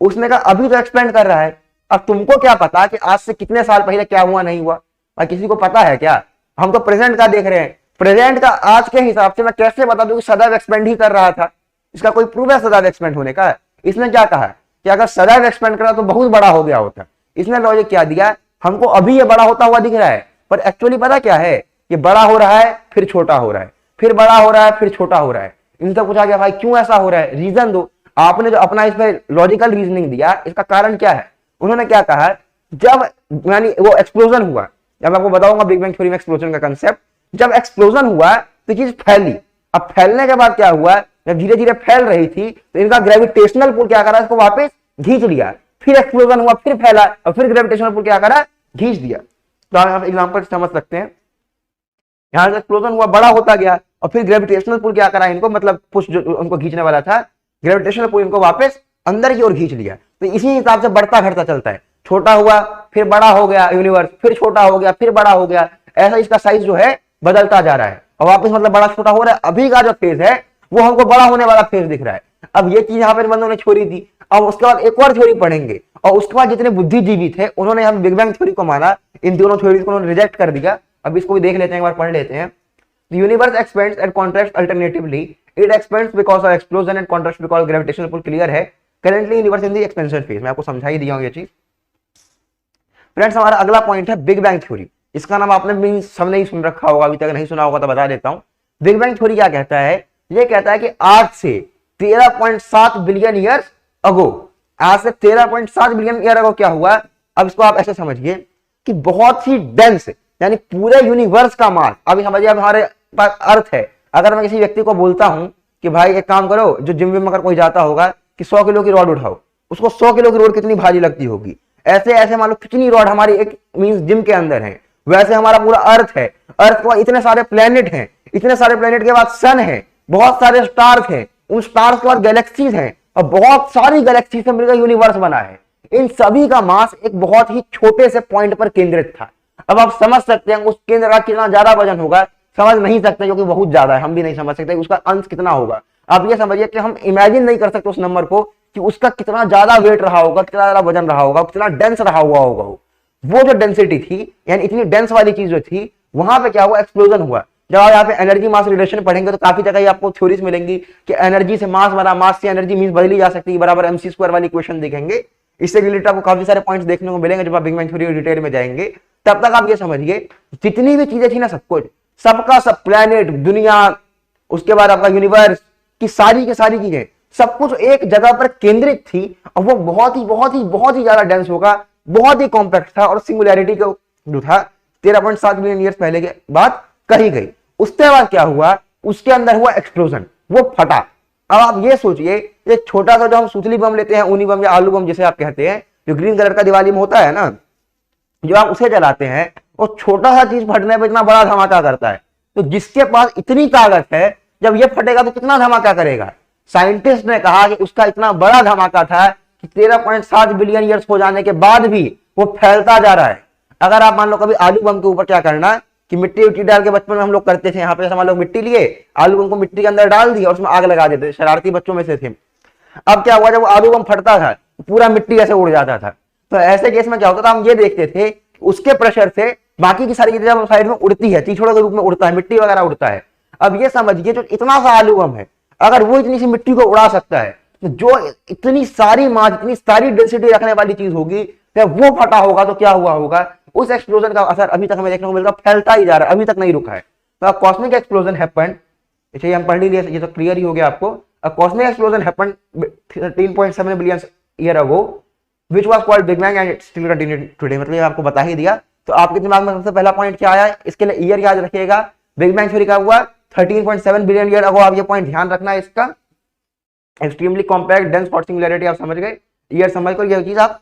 उसने कहा अभी तो एक्सपेंड कर रहा है, अब तुमको क्या पता कि आज से कितने साल पहले क्या हुआ नहीं हुआ, और किसी को पता है क्या? हम तो प्रेजेंट का देख रहे हैं. प्रेजेंट का आज के हिसाब से मैं कैसे बता दूं कि सदैव एक्सपेंड ही कर रहा था? इसका कोई प्रूफ है सदैव एक्सपेंड होने का? इसने क्या कहा कि अगर सदैव एक्सपेंड करा तो बहुत बड़ा हो गया होता. इसने लॉजिक क्या दिया, हमको अभी ये बड़ा होता हुआ दिख रहा है, पर एक्चुअली पता क्या है, ये बड़ा हो रहा है फिर छोटा हो रहा है, फिर बड़ा हो रहा है फिर छोटा हो रहा है. इनसे पूछा गया भाई क्यों ऐसा हो रहा है, रीजन दो. आपने जो अपना इस पर लॉजिकल रीजनिंग दिया, इसका कारण क्या है? उन्होंने क्या कहा, जब यानी वो एक्सप्लोजन हुआ, जब आपको बताऊंगा बिग बैंग थ्योरी में एक्सप्लोजन का कंसेप्ट, जब एक्सप्लोजन हुआ तो चीज फैली. अब फैलने के बाद क्या हुआ, जब धीरे धीरे फैल रही थी तो इनका ग्रेविटेशनल पुल क्या करा, इसको वापस खींच लिया. फिर एक्सप्लोजन हुआ, फिर फैला, और फिर ग्रेविटेशनल पुल क्या करा, खींच दिया. तो आप एग्जांपल समझ सकते हैं, यहां से एक्सप्लोजन हुआ, बड़ा होता गया, और फिर ग्रेविटेशनल पुल क्या करा इनको, मतलब पुश जो उनको खींचने वाला था, ग्रेविटेशनल पुल इनको वापस अंदर की ओर खींच लिया. तो इसी हिसाब से बढ़ता घटता चलता है. छोटा हुआ फिर बड़ा हो गया यूनिवर्स, फिर छोटा हो गया फिर बड़ा हो गया, ऐसा इसका साइज जो है बदलता जा रहा है, और वापस मतलब बड़ा छोटा हो रहा है. अभी का जो फेज है वो हमको बड़ा होने वाला फेज दिख रहा है. अब ये चीज यहाँ पे बंदों ने छोड़ी थी. अब उसके बाद एक और थ्योरी पढ़ेंगे, और उसके बाद जितने बुद्धिजीवी थे उन्होंने हम बिग बैंग थ्योरी को माना, इन दोनों थ्योरीज को उन्होंने रिजेक्ट कर दिया. अब इसको भी देख लेते हैं, एक बार पढ़ लेते हैं. The universe expands and contracts alternatively. It expands because of explosion and contracts because gravitational pull. Clear है? Currently universe in the expansion phase. मैं आपको समझा ही दिया हूं ये चीज. फ्रेंड्स हमारा अगला पॉइंट है बिग बैंग थ्योरी. इसका नाम आपने भी सबने ही सुन रखा होगा, अभी तक नहीं सुना होगा तो बता देता हूं. बिग बैंग थ्योरी क्या कहता है, ये कहता है कि आज से 13.7 बिलियन ईयर्स अगो, आज से 13.7 बिलियन ईयर अगो क्या हुआ. अब इसको आप ऐसे समझिए कि बहुत ही डेंस, यानी पूरे यूनिवर्स का मास, अभी समझिए हमारे पास अर्थ है. अगर मैं किसी व्यक्ति को बोलता हूं कि भाई एक काम करो, जो जिम में अगर कोई जाता होगा कि 100 किलो की रॉड उठाओ, उसको 100 किलो की रॉड कितनी भारी लगती होगी. ऐसे ऐसे मान लो कितनी रॉड हमारी एक मींस जिम के अंदर है, वैसे हमारा पूरा अर्थ है. अर्थ के बाद इतने सारे प्लेनेट हैं, इतने सारे प्लेनेट के बाद सन है, बहुत सारे स्टार्स हैं, उन स्टार्स के बाद गैलेक्सीज हैं, और बहुत सारी गैलेक्सी से मिलकर यूनिवर्स बना है. इन सभी का मास एक बहुत ही छोटे से पॉइंट पर केंद्रित था. अब आप समझ सकते हैं उस केंद्र का कितना ज्यादा वजन होगा, समझ नहीं सकते क्योंकि बहुत ज्यादा है, हम भी नहीं समझ सकते उसका अंश कितना होगा. आप ये समझिए कि हम इमेजिन नहीं कर सकते उस नंबर को कि उसका कितना ज्यादा वेट रहा होगा, कितना ज्यादा वजन रहा होगा, कितना डेंस रहा हुआ होगा. वो जो डेंसिटी थी, यानी इतनी डेंस वाली चीज जो थी, वहां पे क्या हुआ, एक्सप्लोजन हुआ. जब आप यहाँ पे एनर्जी मास रिलेशन पढ़ेंगे तो काफी जगह आपको थ्योरीज मिलेंगी कि एनर्जी से मास बना, मास से एनर्जी मींस बदली जा सकती है, बराबर mc² वाली इक्वेशन देखेंगे. इससे रिलेटेड आपको काफी सारे पॉइंट्स देखने को मिलेंगे जब आप बिग बैंग थ्योरी डिटेल में जाएंगे. तब तक आप ये समझिए जितनी भी चीजें थी ना, सब कुछ, सबका सब, प्लेनेट, दुनिया, उसके बाद आपका यूनिवर्स की सारी चीजें, सब कुछ एक जगह पर केंद्रित थी, और वो बहुत ही ज्यादा डेंस होगा, बहुत ही कॉम्पैक्ट था, और सिंगुलैरिटी को जो था 13.7 बिलियन ईयर्स पहले के बाद कही गई. उसके बाद क्या हुआ, उसके अंदर हुआ एक्सप्लोजन, वो फटा. अब आप ये सोचिए, ये छोटा सा जो हम सूतली बम लेते हैं, ऊनी बम या आलू बम जिसे आप कहते हैं, जो ग्रीन कलर का दिवाली में होता है ना, जो आप उसे जलाते हैं, वो छोटा सा चीज फटने पर इतना बड़ा धमाका करता है. तो जिसके पास इतनी ताकत है, जब ये फटेगा तो कितना धमाका करेगा. साइंटिस्ट ने कहा कि उसका इतना बड़ा धमाका था कि 13.7 बिलियन ईयर्स हो जाने के बाद भी वो फैलता जा रहा है. अगर आप मान लो कभी आलू बम के ऊपर क्या करना कि मिट्टी उट्टी डाल के, बचपन में हम लोग करते थे, यहाँ पे हम लोग मिट्टी लिए, आलू बम को मिट्टी के अंदर डाल दी और उसमें आग लगा देते, शरारती बच्चों में से थे. अब क्या हुआ, जब आलू बम फटता था पूरा मिट्टी ऐसे उड़ जाता था. तो ऐसे केस में क्या होता था, हम ये देखते थे उसके प्रेशर से बाकी की सारी चीजें जब साइड में उड़ती है, चिछड़ों के रूप में उड़ता है, मिट्टी वगैरह उड़ता है. अब ये समझिए जो इतना सा आलू बम है, अगर वो इतनी सी मिट्टी को उड़ा सकता है, तो जो इतनी सारी मास, इतनी सारी डेंसिटी रखने वाली चीज होगी, जब वो फटा होगा तो क्या हुआ होगा. उस एक्सप्लोजन का असर अभी तक हमें देखने को मिलता, फैलता ही जा रहा है, अभी तक नहीं रुका है. तो कॉस्मिक एक्सप्लोजन हैपेंड, इसे हम पढ़ लिए, ये तो क्लियर ही हो गया आपको. Cosmic explosion happened 13.7 billion year ago, which was called big bang and it still continued today. मतलब ये आपको बता ही दिया. तो आपके दिमाग में सबसे पहला पॉइंट क्या आया, इसके लिए ईयर याद रखिएगा. बिग बैंग थ्योरी का हुआ 13.7 बिलियन ईयर अगो, आप ये पॉइंट ध्यान रखना है इसका. Extremely compact dense hot singularity आप समझ गए, ईयर समझ कर ये चीज आप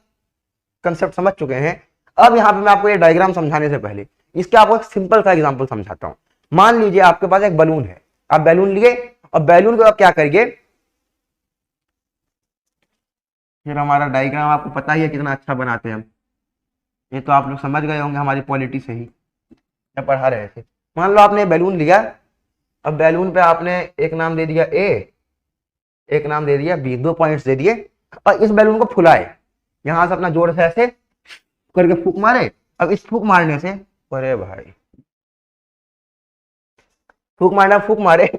कंसेप्ट समझ चुके हैं। अब यहाँ पे मैं आपको ये डायग्राम समझाने से पहले इसके आपको एक सिंपल सा एग्जांपल समझाता हूँ। मान लीजिए आपके पास एक बलून है, आप बैलून लिए और बैलून को आप क्या करिए, फिर हमारा डायग्राम आपको पता ही है कितना अच्छा बनाते हैं हम, ये तो आप लोग समझ गए होंगे हमारी पॉलिटी से ही जब पढ़ा रहे थे। मान लो आपने बैलून लिया, अब बैलून पे आपने एक नाम दे दिया ए, एक नाम दे दिया बी, 2 पॉइंट्स दे दिए और इस बैलून को फुलाए, यहां से अपना जोर से ऐसे करके फूक मारे। अब इस फूक मारने से, अरे भाई फूक मारना, फूक मारे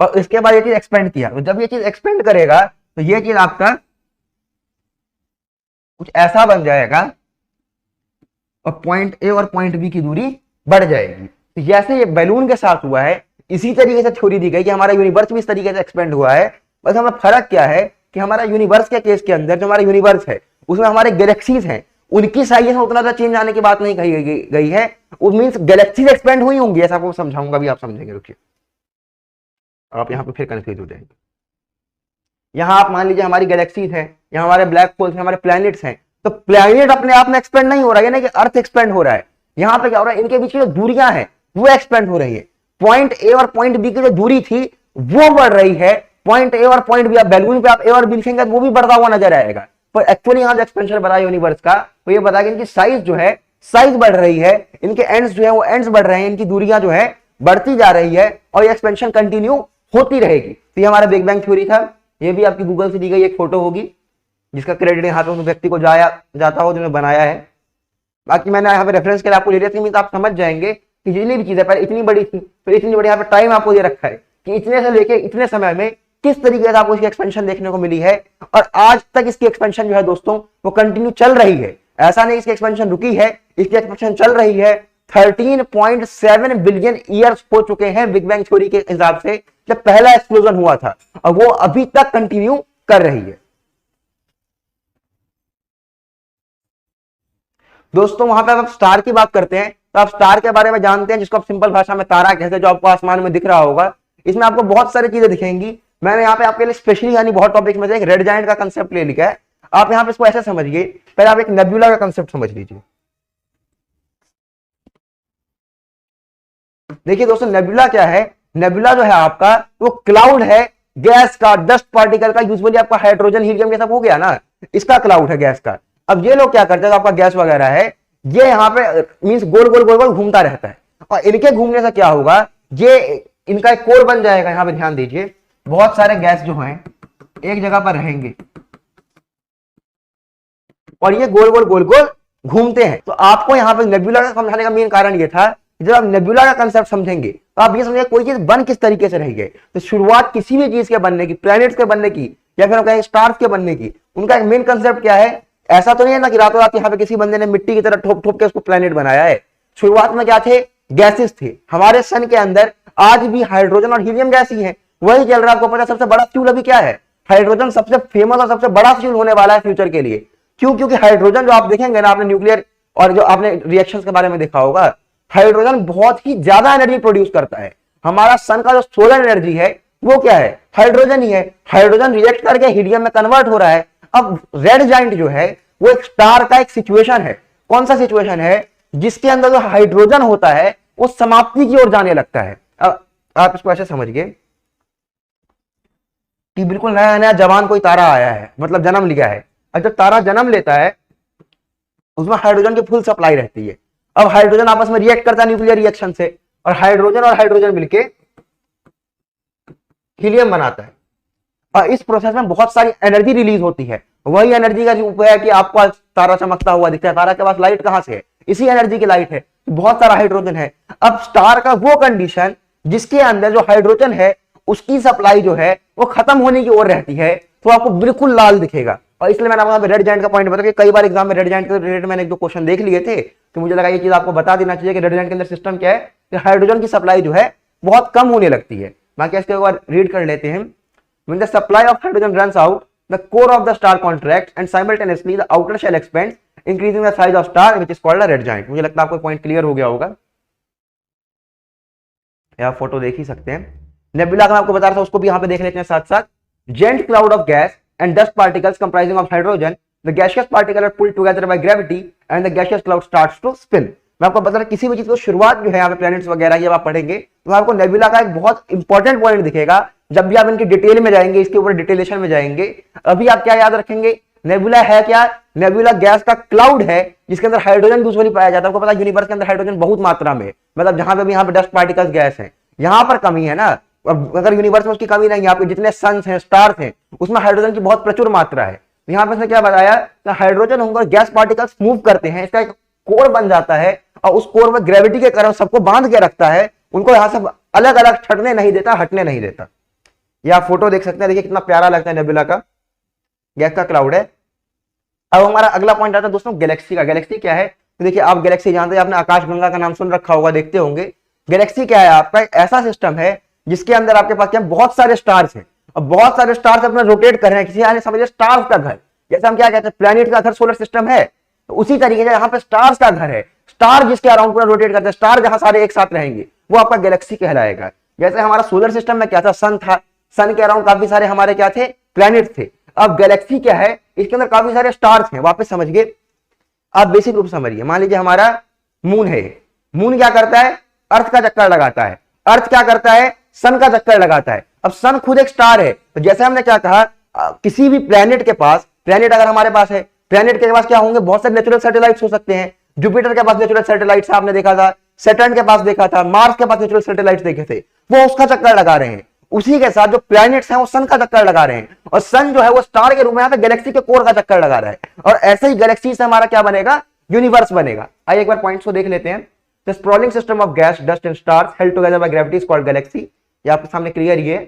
और इसके बाद ये चीज एक्सपेंड किया, तो जब ये चीज एक्सपेंड करेगा तो ये चीज आपका कुछ ऐसा बन जाएगा और पॉइंट ए और पॉइंट बी की दूरी बढ़ जाएगी। तो जैसे ये बैलून के साथ हुआ है इसी तरीके से थ्योरी दी गई कि हमारा यूनिवर्स भी इस तरीके से एक्सपेंड हुआ है। बस हमें फर्क क्या है कि हमारा यूनिवर्स के केस के अंदर जो हमारा यूनिवर्स है उसमें हमारे गैलेक्सीज हैं, उनकी साइज में उतना सा चेंज आने की बात नहीं कही गई है। वो मीन्स गैलेक्सीज एक्सपेंड हुई होंगी, ऐसा आपको समझाऊंगा भी, आप समझेंगे, रुकिए आप यहाँ पे फिर कंफ्यूज हो जाएंगे। यहाँ आप मान लीजिए हमारी गैलेक्सीज है, यहाँ हमारे ब्लैक होल्स हैं, हमारे प्लैनेट्स हैं, तो प्लैनेट अपने आप में एक्सपेंड नहीं हो रहा है, यानी कि अर्थ एक्सपेंड हो रहा है। यहाँ पे क्या हो रहा है, इनके बीच की जो दूरियां हैं वो एक्सपेंड हो रही है। पॉइंट ए और पॉइंट बी की जो दूरी थी वो बढ़ रही है। पॉइंट ए और पॉइंट बी, आप बैलून पे आप ए और बी लिखेंगे वो भी बढ़ता हुआ नजर आएगा, पर एक्चुअली यहाँ जो एक्सपेंशन बढ़ा है यूनिवर्स का वो ये बता कि इनकी साइज जो है साइज बढ़ रही है, इनके एंड्स जो है वो एंड्स बढ़ रहे हैं, इनकी दूरियां जो है बढ़ती जा रही है और ये एक्सपेंशन कंटिन्यू होती रहेगी। तो ये हमारा बिग बैंग थ्योरी था। ये भी आपकी गूगल से दी गई एक फोटो होगी जिसका क्रेडिट यहाँ पे उस व्यक्ति को जाता हो जिन्होंने बनाया है। बाकी मैंने यहाँ पे रेफरेंस के लिए आपको ले लिया था, तो आप समझ जाएंगे कि जितनी भी चीजें पहले इतनी बड़ी थी, फिर इतनी बड़ी यहाँ पे टाइम आपको ये रखा है कि इतने से लेके इतने समय में किस तरीके से आपको इसकी एक्सपेंशन देखने को मिली है, और आज तक इसकी एक्सपेंशन जो है दोस्तों वो कंटिन्यू चल रही है। ऐसा नहीं इसकी एक्सपेंशन रुकी है, इसकी एक्सपेंशन चल रही है। 13.7 बिलियन ईयर्स हो चुके हैं बिग बैंग थ्योरी के हिसाब से जब पहला एक्सप्लोजन हुआ था, और वो अभी तक कंटिन्यू कर रही है। दोस्तों वहां पे आप स्टार की बात करते हैं तो आप स्टार के बारे में जानते हैं जिसको आप सिंपल भाषा में तारा कहते हैं, जो आपको आसमान में दिख रहा होगा। इसमें आपको बहुत सारी चीजें दिखेंगी। मैंने यहाँ पे आपके लिए स्पेशली यानी बहुत टॉपिक में से एक रेड जायंट का कंसेप्ट ले लिखा है। आप यहाँ पे इसको ऐसे समझिए, पहले आप एक नेबुला का कंसेप्ट समझ लीजिए। देखिए दोस्तों नेबुला क्या है, नेबुला जो है आपका वो क्लाउड है गैस का, डस्ट पार्टिकल का। यूजुअली आपका हाइड्रोजन हीलियम ये सब हो गया ना, इसका क्लाउड है गैस का। अब ये लोग क्या करते हैं, आपका गैस वगैरह है ये यहाँ पे मींस गोल गोल गोल गोल घूमता रहता है, और इनके घूमने से क्या होगा, ये इनका एक कोर बन जाएगा। यहाँ पे ध्यान दीजिए, बहुत सारे गैस जो हैं एक जगह पर रहेंगे और ये गोल गोल गोल गोल घूमते हैं। तो आपको यहाँ पे नेबुला का समझाने का मेन कारण ये था, जब आप नेबुला का कंसेप्ट समझेंगे तो आप ये समझेंगे कोई चीज बन किस तरीके से रही है। तो शुरुआत किसी भी चीज के बनने की, प्लैनेट्स के बनने की या फिर हम कहें स्टार्स के बनने की, उनका एक मेन कंसेप्ट क्या है। ऐसा तो नहीं है ना कि रातों रात यहाँ पे किसी बंदे ने मिट्टी की तरह ठोक ठोक के उसको प्लैनेट बनाया है। शुरुआत में क्या थे, गैसेस थे। हमारे सन के अंदर आज भी हाइड्रोजन और हीलियम गैस ही है, वही चल रहा है। आपको पता सबसे बड़ा फ्यूल अभी क्या है, हाइड्रोजन सबसे फेमस और सबसे बड़ा फ्यूल होने वाला है फ्यूचर के लिए। क्यों, क्योंकि हाइड्रोजन जो आप देखेंगे ना, आपने न्यूक्लियर और जो आपने रिएक्शंस के बारे में देखा होगा, हाइड्रोजन बहुत ही ज्यादा एनर्जी प्रोड्यूस करता है। हमारा सन का जो सोलर एनर्जी है वो क्या है, हाइड्रोजन ही है। हाइड्रोजन रिएक्ट करके हीलियम में कन्वर्ट हो रहा है। अब रेड जाइंट जो है वो एक स्टार का एक सिचुएशन है। कौन सा सिचुएशन है, जिसके अंदर जो हाइड्रोजन होता है वो समाप्ति की ओर जाने लगता है। अब आप इसको ऐसे समझिए कि बिल्कुल नया नया जवान कोई तारा आया है, मतलब जन्म लिया है। और जब तारा जन्म लेता है उसमें हाइड्रोजन की फुल सप्लाई रहती है। अब हाइड्रोजन आपस में रिएक्ट करता है न्यूक्लियर रिएक्शन से, और हाइड्रोजन मिलके हीलियम बनाता है। और इस प्रोसेस में बहुत सारी एनर्जी रिलीज होती है। वही एनर्जी का रूप है कि आपको तारा चमकता हुआ दिखता है। तारा के पास लाइट कहां से है, इसी एनर्जी की लाइट है। बहुत सारा हाइड्रोजन है। अब स्टार का वो कंडीशन जिसके अंदर जो हाइड्रोजन है उसकी सप्लाई जो है वो खत्म होने की ओर रहती है, तो आपको बिल्कुल लाल दिखेगा। और इसलिए मैंने आपको रेड जायंट का पॉइंट बताया कि कई बार एग्जाम में रेड जायंट के रिलेटेड मैंने एक दो क्वेश्चन देख लिए थे, तो मुझे लगा ये चीज आपको बता देना चाहिए कि रेड जायंट के अंदर सिस्टम क्या है कि हाइड्रोजन की सप्लाई जो है बहुत कम होने लगती है। बाकी इसके एक बार रीड कर लेते हैं। When the supply of hydrogen runs out, the core of the star contracts and simultaneously the outer shell expands, increasing the size of star, which is called a red giant. मुझे लगता है आपको point clear हो गया होगा। आप photo देख ही सकते हैं। नेबुला का आपको बता रहा था, उसको भी यहाँ पे देख लेते हैं साथ साथ। giant cloud of gas and dust particles comprising of hydrogen, the gaseous particles are pulled together by gravity and the gaseous cloud starts to spin. मैं आपको बता रहा किसी भी चीज को शुरुआत जो है यहाँ पे प्लैनेट्स वगैरह ये आप पढ़ेंगे तो आपको नेबुला का एक बहुत इंपॉर्टेंट पॉइंट दिखेगा जब भी आप इनकी डिटेल में जाएंगे, इसके ऊपर डिटेलेशन में जाएंगे। अभी आप क्या याद रखेंगे, नेबुला है क्या, नेबुला गैस का क्लाउड है जिसके अंदर हाइड्रोजन यूजुअली पाया जाता है। आपको पता है यूनिवर्स के अंदर हाइड्रोजन बहुत मात्रा में, मतलब जहां पे भी यहाँ पे डस्ट पार्टिकल्स गैस है, यहाँ पर कमी है ना। अगर यूनिवर्स में उसकी कमी नहीं है, आपके जितने सन्स हैं, स्टार्स हैं, उसमें हाइड्रोजन की बहुत प्रचुर मात्रा है। यहाँ पे इसने क्या बताया, हाइड्रोजन होकर गैस पार्टिकल्स मूव करते हैं, इसका एक कोर बन जाता है और उस कोर में ग्रेविटी के कारण सबको बांध के रखता है, उनको यहां से अलग अलग छटने नहीं देता, हटने नहीं देता। ये आप फोटो देख सकते हैं, देखिए कितना प्यारा लगता है नेबुला का, गैस का क्लाउड है। अब हमारा अगला पॉइंट आता है दोस्तों गैलेक्सी का। गैलेक्सी क्या है, तो देखिए आप गैलेक्सी जानते हैं, आपने आकाशगंगा का नाम सुन रखा होगा, देखते होंगे। गैलेक्सी क्या है, आपका एक ऐसा सिस्टम है जिसके अंदर आपके पास क्या बहुत सारे स्टार्स हैं और बहुत सारे स्टार्स अपना रोटेट कर रहे हैं, किसी समझिए स्टार्स का घर, जैसे हम क्या कहते हैं प्लैनेट का घर सोलर सिस्टम है, तो उसी तरीके से यहाँ पे स्टार्स का घर है। स्टार जिसके अराउंड पूरा रोटेट करते हैं, स्टार जहां सारे एक साथ रहेंगे वो आपका गैलेक्सी कहलाएगा। जैसे हमारा सोलर सिस्टम में क्या था, सन था, सन के अराउंड काफी सारे हमारे क्या थे, प्लैनेट थे। अब गैलेक्सी क्या है, इसके अंदर काफी सारे स्टार्स हैं। वापस समझिए, आप बेसिक रूप समझिए। मान लीजिए हमारा मून है, मून क्या करता है, अर्थ का चक्कर लगाता है, अर्थ क्या करता है, सन का चक्कर लगाता है। अब सन खुद एक स्टार है, तो जैसे हमने क्या कहा, किसी भी प्लैनेट के पास, प्लैनेट अगर हमारे पास है, प्लैनेट के पास क्या होंगे, बहुत सारे नेचुरल सैटेलाइट्स हो सकते हैं। जुपिटर के पास नेचुरल सैटेलाइट्स आपने देखा था, सैटर्न के पास देखा था, मार्स के पास नेचुरल सैटेलाइट्स देखे थे, वो उसका चक्कर लगा रहे हैं। उसी के साथ जो प्लैनेट्स हैं वो सन का चक्कर लगा रहे हैं, और सन जो है वो स्टार के रूप में यहाँ पे गैलेक्सी के कोर का चक्कर लगा रहा है। और ऐसे ही गैलेक्सी से हमारा क्या बनेगा, यूनिवर्स बनेगा। आइए एक बार पॉइंट्स को देख लेते हैं। The sprawling system of gas, dust and stars held together by gravity is called Galaxy. ये आपके सामने क्लियर ही है।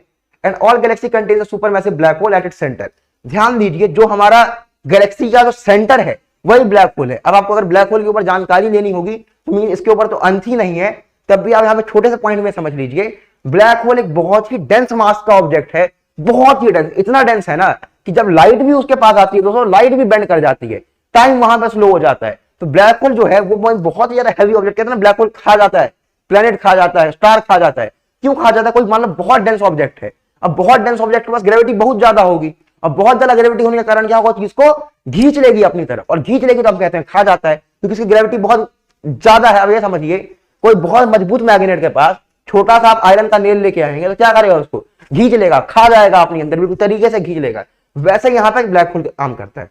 And all Galaxy contains a supermassive black hole at its centre. ध्यान दीजिए, जो हमारा गैलेक्सी का जो सेंटर है वही ब्लैक होल है। अब आपको अगर ब्लैक होल के ऊपर जानकारी लेनी होगी तो इसके ऊपर तो अंत ही नहीं है, तब भी आप यहाँ पे छोटे से पॉइंट में समझ लीजिए। ब्लैक होल एक बहुत ही डेंस मास का ऑब्जेक्ट है, बहुत ही डेंस, इतना डेंस है ना कि जब लाइट भी उसके पास आती है दोस्तों, लाइट भी बेंड कर जाती है, टाइम वहां पर स्लो हो जाता है। तो ब्लैक होल जो है वो बहुत ही ज्यादा हैवी ऑब्जेक्ट, कहते हैं ना ब्लैक होल खा जाता है, प्लैनेट खा जाता है, स्टार खा जाता है। क्यों खा जाता है, कोई मान लो बहुत डेंस ऑब्जेक्ट है। अब बहुत डेंस ऑब्जेक्ट के पास ग्रेविटी बहुत ज्यादा होगी, अब बहुत ज्यादा ग्रेविटी होने के कारण क्या होगा, चीज को खींच लेगी अपनी तरफ, और खींच लेगी तो हम कहते हैं खा जाता है, क्योंकि इसकी ग्रेविटी बहुत ज्यादा है। अब ये समझिए, कोई बहुत मजबूत मैग्नेट के पास छोटा सा आप आयरन का नेल लेके आएंगे तो क्या करेगा, उसको खींच लेगा, खा जाएगा अपने अंदर, बिल्कुल तरीके से खींच लेगा। वैसे यहाँ पे ब्लैक होल काम करता है।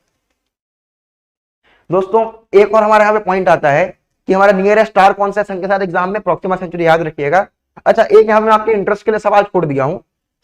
दोस्तों एक और हमारे यहाँ पे पॉइंट आता है कि हमारा नियरेस्ट स्टार कौन सा है सन के साथ, एग्जाम में प्रॉक्सिमा सेंचुरी याद रखिएगा। अच्छा, एक यहाँ पे मैं आपके इंटरेस्ट के लिए सवाल छोड़ दिया हूं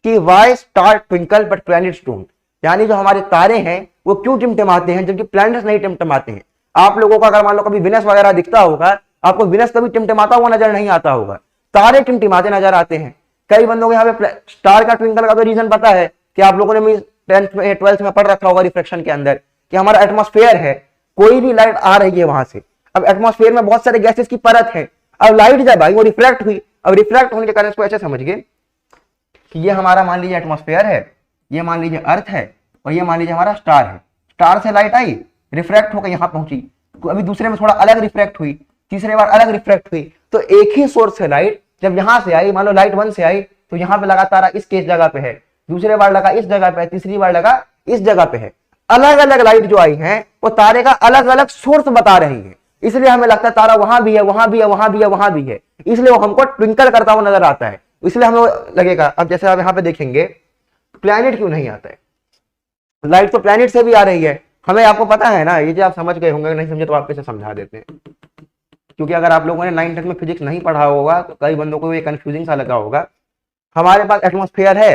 कि why star twinkle but planets don't, यानी जो हमारे तारे हैं वो क्यों टिमटिमाते हैं जबकि प्लैनेट्स नहीं टिमटिमाते हैं। आप लोगों को अगर मान लो कभी विनस वगैरह दिखता होगा, आपको विनस कभी टिमटिमाता हुआ नजर नहीं आता होगा, तारे टिमटिमाते नजर आते हैं। कई बंदों को यहाँ पे स्टार का ट्विंकल का तो रीजन पता है कि आप लोगों ने 10th में 12th में पढ़ रखा होगा रिफ्लेक्शन के अंदर, कि हमारा एटमॉस्फेयर है, कोई भी लाइट आ रही है वहां से, अब एटमॉस्फेयर में बहुत सारे गैसेस की परत है, अब लाइट जब आई वो रिफ्लेक्ट हुई, अब रिफ्लेक्ट होने के कारण इसको ऐसे समझिए कि ये हमारा मान लीजिए एटमॉस्फेयर है, ये मान लीजिए अर्थ है, और ये मान लीजिए हमारा स्टार है। स्टार से लाइट आई, रिफ्लेक्ट होकर यहां पहुंची, अभी दूसरे में थोड़ा अलग रिफ्लेक्ट हुई, तीसरे बार अलग रिफ्लेक्ट हुई, तो एक ही सोर्स से लाइट जब यहां से आई, मान लो लाइट 1 से आई तो यहां पे लगा तारा इस जगह पे है, दूसरे बार लगा इस जगह पे है, तीसरी बार लगा इस जगह पे है। अलग अलग लाइट जो आई है वो तारे का अलग अलग सोर्स बता रही है, इसलिए हमें लगता है तारा वहां भी है, वहां भी है, वहां भी है, वहां भी है, इसलिए वो हमको ट्विंकल करता हुआ नजर आता है, इसलिए हमें लगेगा। अब जैसे आप यहाँ पे देखेंगे प्लैनेट क्यों नहीं आता है, लाइट तो प्लैनेट से भी आ रही है, हमें आपको पता है ना, ये जो आप समझ गए होंगे, नहीं समझे तो आपको इसे समझा देते हैं, क्योंकि अगर आप लोगों ने 9th में फिजिक्स नहीं पढ़ा होगा तो कई बंदों को ये कंफ्यूजिंग सा लगा होगा। हमारे पास एटमॉस्फेयर है,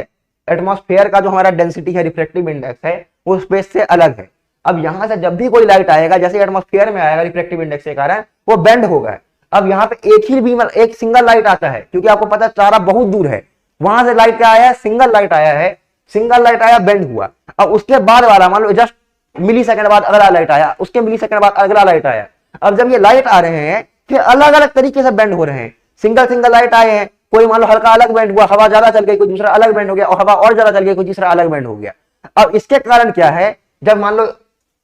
एटमॉस्फेयर का जो हमारा डेंसिटी है, रिफ्लेक्टिव इंडेक्स है, वो स्पेस से अलग है। अब यहां से जब भी कोई लाइट आएगा, जैसे एटमॉस्फेयर में आएगा रिफ्लेक्टिव इंडेक्स के कारण वो बेंड होगा। अब यहाँ पे एक ही बीम, एक सिंगल लाइट आता है, क्योंकि आपको पता है तारा बहुत दूर है, वहां से लाइट क्या आया है, सिंगल लाइट आया है, सिंगल लाइट आया, बेंड हुआ। अब उसके बाद वाला मान लो जस्ट मिली सेकंड बाद अगला लाइट आया, उसके मिली सेकंड बाद अगला लाइट आया। अब जब ये लाइट आ रहे हैं फिर अलग अलग तरीके से बेंड हो रहे हैं, सिंगल सिंगल लाइट आए हैं, कोई मान लो हल्का अलग बेंड हुआ, हवा ज्यादा चल गई, कोई दूसरा अलग बेंड हो गया, और हवा और ज्यादा चल गई, कोई तीसरा अलग बेंड हो गया। अब इसके कारण क्या है, जब मान लो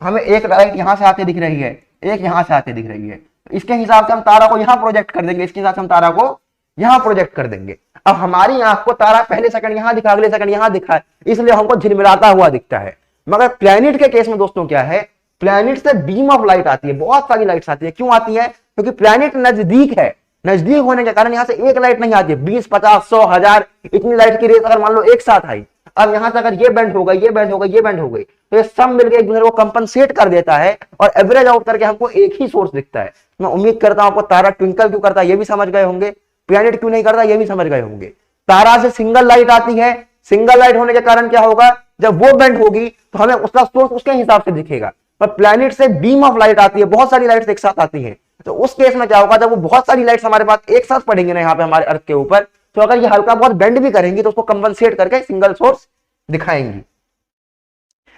हमें एक लाइट यहां से आते दिख रही है, एक यहां से आते दिख रही है, इसके हिसाब से हम तारा को यहां प्रोजेक्ट कर देंगे, इसके हिसाब से हम तारा को यहां प्रोजेक्ट कर देंगे। अब हमारी आंख को तारा पहले सेकंड यहां दिखा, अगले सेकंड यहां दिखा, इसलिए हमको झिलमिलाता हुआ दिखता है। मगर प्लैनेट के केस में दोस्तों क्या है, प्लैनेट से बीम ऑफ लाइट आती है, बहुत सारी लाइट्स आती है। क्यों आती है? क्योंकि प्लैनेट नजदीक है, नजदीक होने के कारण यहां से एक लाइट नहीं आती है, 20, 50, 100, 1000 इतनी लाइट की रेस अगर मान लो एक साथ आई, अब यहां से अगर ये बेंड हो गई, ये बेंड हो गई, ये बेंड हो गई, तो ये सब मिलकर एक दूसरे को कंपनसेट कर देता है और एवरेज आउट करके हमको एक ही सोर्स दिखता है। मैं उम्मीद करता हूं आपको तारा ट्विंकल क्यों करता है ये भी समझ गए होंगे, प्लैनेट क्यों नहीं करता ये भी समझ गए होंगे। तारा से सिंगल लाइट आती है, सिंगल लाइट होने के कारण क्या होगा, जब वो बेंड होगी तो हमें उसका सोर्स उसके हिसाब से दिखेगा। पर प्लैनेट से बीम ऑफ लाइट आती है, बहुत सारी लाइट्स एक साथ आती हैं, तो उस केस में क्या होगा, जब वो बहुत सारी लाइट्स हमारे पास एक साथ पड़ेंगे ना यहाँ पे हमारे अर्थ के ऊपर, तो अगर ये हल्का बहुत बेंड भी करेंगी तो उसको कंपनसेट करके सिंगल सोर्स दिखाएंगी।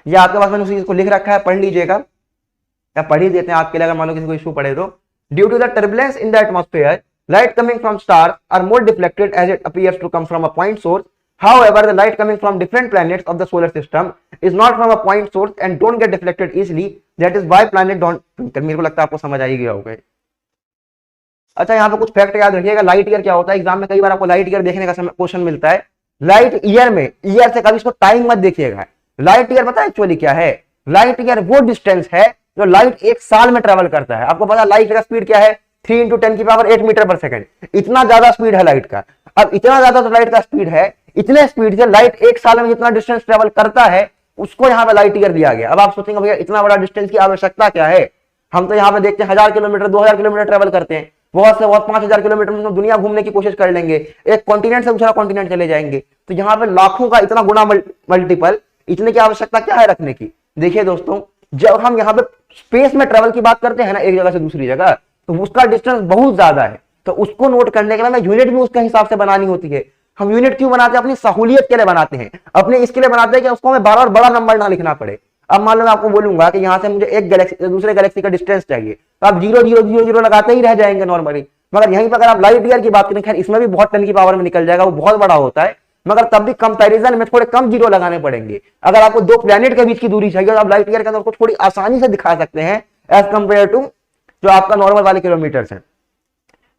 ये आपके पास मैंने उसी चीज को लिख रखा है, पढ़ लीजिएगा या पढ़ ही देते हैं आपके लिए, अगर मान लो किसी को इशू पड़े तो। Due to the turbulence in the atmosphere, light coming from stars are more deflected as it appears to come from a point source. However, the light coming from different planets of the solar system is not from a point source and don't get deflected easily. That is why planet don't twinkle. मेरे को लगता है आपको समझ आ ही गया होगा। अच्छा, यहाँ पे कुछ फैक्ट याद रखिएगा। लाइट ईयर क्या होता है, एग्जाम में कई बार आपको लाइट ईयर देखने का क्वेश्चन मिलता है। लाइट ईयर में, ईयर से कभी इसको टाइम मत देखिएगा। लाइट ईयर पता है एक्चुअली क्या है? लाइट ईयर वो डिस्टेंस है जो लाइट एक साल में ट्रेवल करता है। आपको पता लाइट का स्पीड क्या है? 3 × 10⁸ मीटर पर सेकंड। इतना ज्यादा स्पीड है लाइट का। अब इतना ज्यादा तो लाइट का स्पीड है, इतने स्पीड से लाइट एक साल में जितना डिस्टेंस ट्रेवल करता है उसको यहाँ पे लाइट ईयर दिया गया। अब आप सोचेंगे भैया इतना बड़ा डिस्टेंस की आवश्यकता क्या है, हम तो यहाँ पे देखते हैं 1000 किलोमीटर 2000 किलोमीटर ट्रेवल करते हैं, बहुत से बहुत 5000 किलोमीटर में दुनिया घूमने की कोशिश कर लेंगे, एक कॉन्टिनेंट से दूसरा कॉन्टिनेंट चले जाएंगे। तो यहाँ पे लाखों का इतना गुना मल्टीपल, इतने की आवश्यकता क्या है रखने की। देखिए दोस्तों, जब हम यहाँ पे स्पेस में ट्रेवल की बात करते हैं ना एक जगह से दूसरी जगह, तो उसका डिस्टेंस बहुत ज्यादा है, तो उसको नोट करने के लिए हमें यूनिट भी उसके हिसाब से बनानी होती है। हम यूनिट क्यों बनाते हैं? अपनी सहूलियत के लिए बनाते हैं, अपने इसके लिए बनाते हैं कि उसको हमें बार बार बड़ा नंबर ना लिखना पड़े। अब मान लो मैं आपको बोलूंगा कि यहाँ से मुझे एक गैलेक्सी से दूसरे गैलेक्सी का डिस्टेंस चाहिए, तो आप 0 0 0 0 लगाते ही रह जाएंगे नॉर्मली। मगर यहीं पर अगर आप लाइट ईयर की बात करें, खैर इसमें भी बहुत 10 की पावर में निकल जाएगा, वो बहुत बड़ा होता है, मगर तब भी कंपैरिजन में थोड़े कम जीरो लगाने पड़ेंगे। अगर आपको दो प्लैनेट के बीच की दूरी चाहिए तो आप लाइट ईयर के अंदर उसको थोड़ी आसानी से दिखा सकते हैं एज कंपेयर टू जो आपका नॉर्मल वाले किलोमीटर है।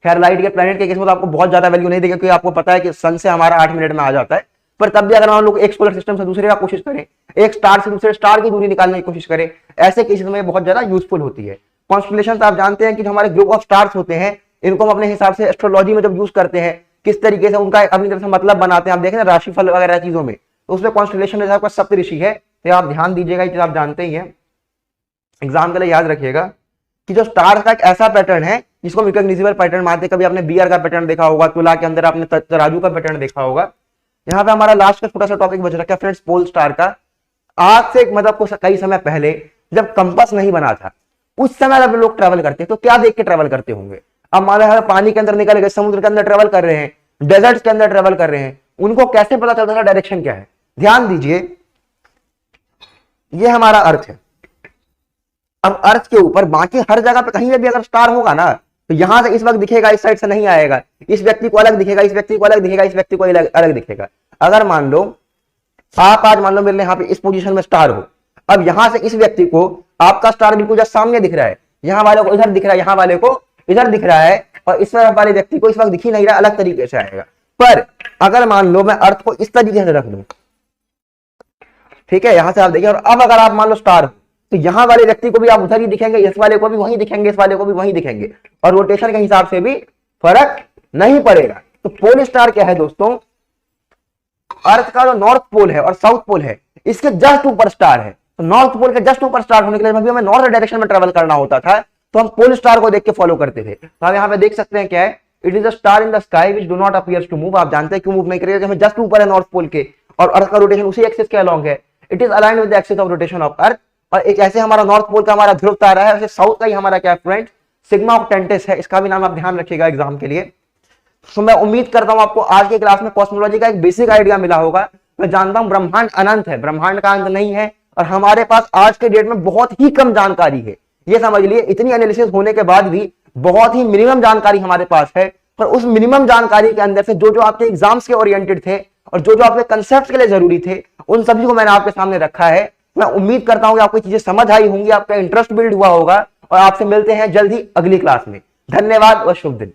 खैर लाइट ईयर प्लैनेट के केस में तो आपको बहुत ज्यादा वैल्यू नहीं देगा, क्योंकि आपको पता है कि सन से हमारा 8 मिनट में आ जाता है। पर तब भी अगर हम लोग एक सोलर सिस्टम से दूसरे का कोशिश करें, एक स्टार से दूसरे स्टार की दूरी निकालने की कोशिश करें, ऐसे केसेस में बहुत ज्यादा यूजफुल होती है। कॉन्स्टेलेशन आप जानते हैं कि हमारे ग्रुप ऑफ स्टार्स होते हैं, इनको हम अपने हिसाब से एस्ट्रोलॉजी में जब यूज करते हैं, किस तरीके से उनका अपनी तरफ से मतलब बनाते हैं। आप देखें ना राशिफल वगैरह चीजों में, तो उसमें कॉन्स्टेलेशन जैसा आपका सप्तऋषि है, तो आप ध्यान दीजिएगा, ये आप जानते ही हैं, एग्जाम के लिए याद रखिएगा कि जो स्टार का एक ऐसा पैटर्न है जिसको हम रिकॉग्निजेबल पैटर्न मानते हैं। कभी आपने बियर का पैटर्न देखा होगा, तुला के अंदर आपने तराजू का पैटर्न देखा होगा। यहाँ पे हमारा लास्ट का छोटा सा टॉपिक बच रखा है फ्रेंड्स, पोल स्टार का। आज से मतलब कई समय पहले जब कंपास नहीं बना था, उस समय जब लोग ट्रेवल करते तो क्या देख के ट्रेवल करते होंगे। अब मान लो पानी के अंदर निकल गए, समुद्र के अंदर ट्रेवल कर रहे हैं, डेजर्ट के अंदर ट्रेवल कर रहे हैं, उनको कैसे पता चलता था डायरेक्शन क्या है। ध्यान दीजिए, ये हमारा अर्थ है। अब अर्थ के ऊपर बाकी हर जगह पे कहीं भी अगर स्टार होगा ना, तो यहां से इस वक्त दिखेगा, इस साइड से नहीं आएगा, इस व्यक्ति को अलग दिखेगा, इस व्यक्ति को अलग दिखेगा, इस व्यक्ति को अलग दिखेगा। अगर मान लो आप आज मान लो मेरे यहाँ पे इस पोजीशन में स्टार हो, अब यहां से इस व्यक्ति को आपका स्टार बिल्कुल जस्ट सामने दिख रहा है, यहाँ वाले को इधर दिख रहा है, यहाँ वाले को इधर दिख रहा है, और इस तरफ वाले व्यक्ति को इस वक्त दिख ही नहीं रहा, अलग तरीके से आएगा। पर अगर मान लो मैं अर्थ को इस तरीके से रख दूं, ठीक है, यहां से आप देखिए, और अब अगर आप मान लो स्टार, तो यहां वाले व्यक्ति को भी आप उधर ही दिखेंगे, इस वाले को भी वहीं दिखेंगे, इस वाले को भी वहीं दिखेंगे, और रोटेशन के हिसाब से भी फर्क नहीं पड़ेगा। तो पोल स्टार क्या है दोस्तों? अर्थ का जो नॉर्थ पोल है और साउथ पोल है, इसके जस्ट ऊपर स्टार है। तो नॉर्थ पोल के जस्ट ऊपर स्टार होने के लिए हमें नॉर्थ डायरेक्शन में ट्रेवल करना होता था, तो हम पोल स्टार को देख के फॉलो करते थे। तो हम यहाँ पे देख सकते हैं क्या है, it is a star in the sky which do not appears to move. आप जानते हैं क्यों मूव नहीं करेगा, हमें जस्ट ऊपर है नॉर्थ पोल के, और अर्थ का रोटेशन उसी एक्सिस के अलोंग है। It is aligned with the axis of rotation of earth. और एक ऐसे हमारा नॉर्थ पोल का हमारा ध्रुव तारा है, वैसे साउथ का ही हमारा क्या फ्रेंड सिग्मा ऑक्टेंटिस है, इसका भी नाम आप ध्यान रखिएगा एग्जाम के लिए। तो मैं उम्मीद करता हूं आपको आज के क्लास में कॉस्मोलॉजी का एक बेसिक आइडिया मिला होगा। मैं जानता हूं ब्रह्मांड अनंत है, ब्रह्मांड का अंत नहीं है, और हमारे पास आज के डेट में बहुत ही कम जानकारी है। ये समझ लिए, इतनी एनालिसिस होने के बाद भी बहुत ही मिनिमम जानकारी हमारे पास है। पर उस मिनिमम जानकारी के अंदर से जो जो आपके एग्जाम्स के ओरिएंटेड थे और जो जो आपके कंसेप्ट के लिए जरूरी थे, उन सभी को मैंने आपके सामने रखा है। मैं उम्मीद करता हूं कि आपको चीजें समझ आई होंगी, आपका इंटरेस्ट बिल्ड हुआ होगा, और आपसे मिलते हैं जल्द ही अगली क्लास में। धन्यवाद और शुभ दिन।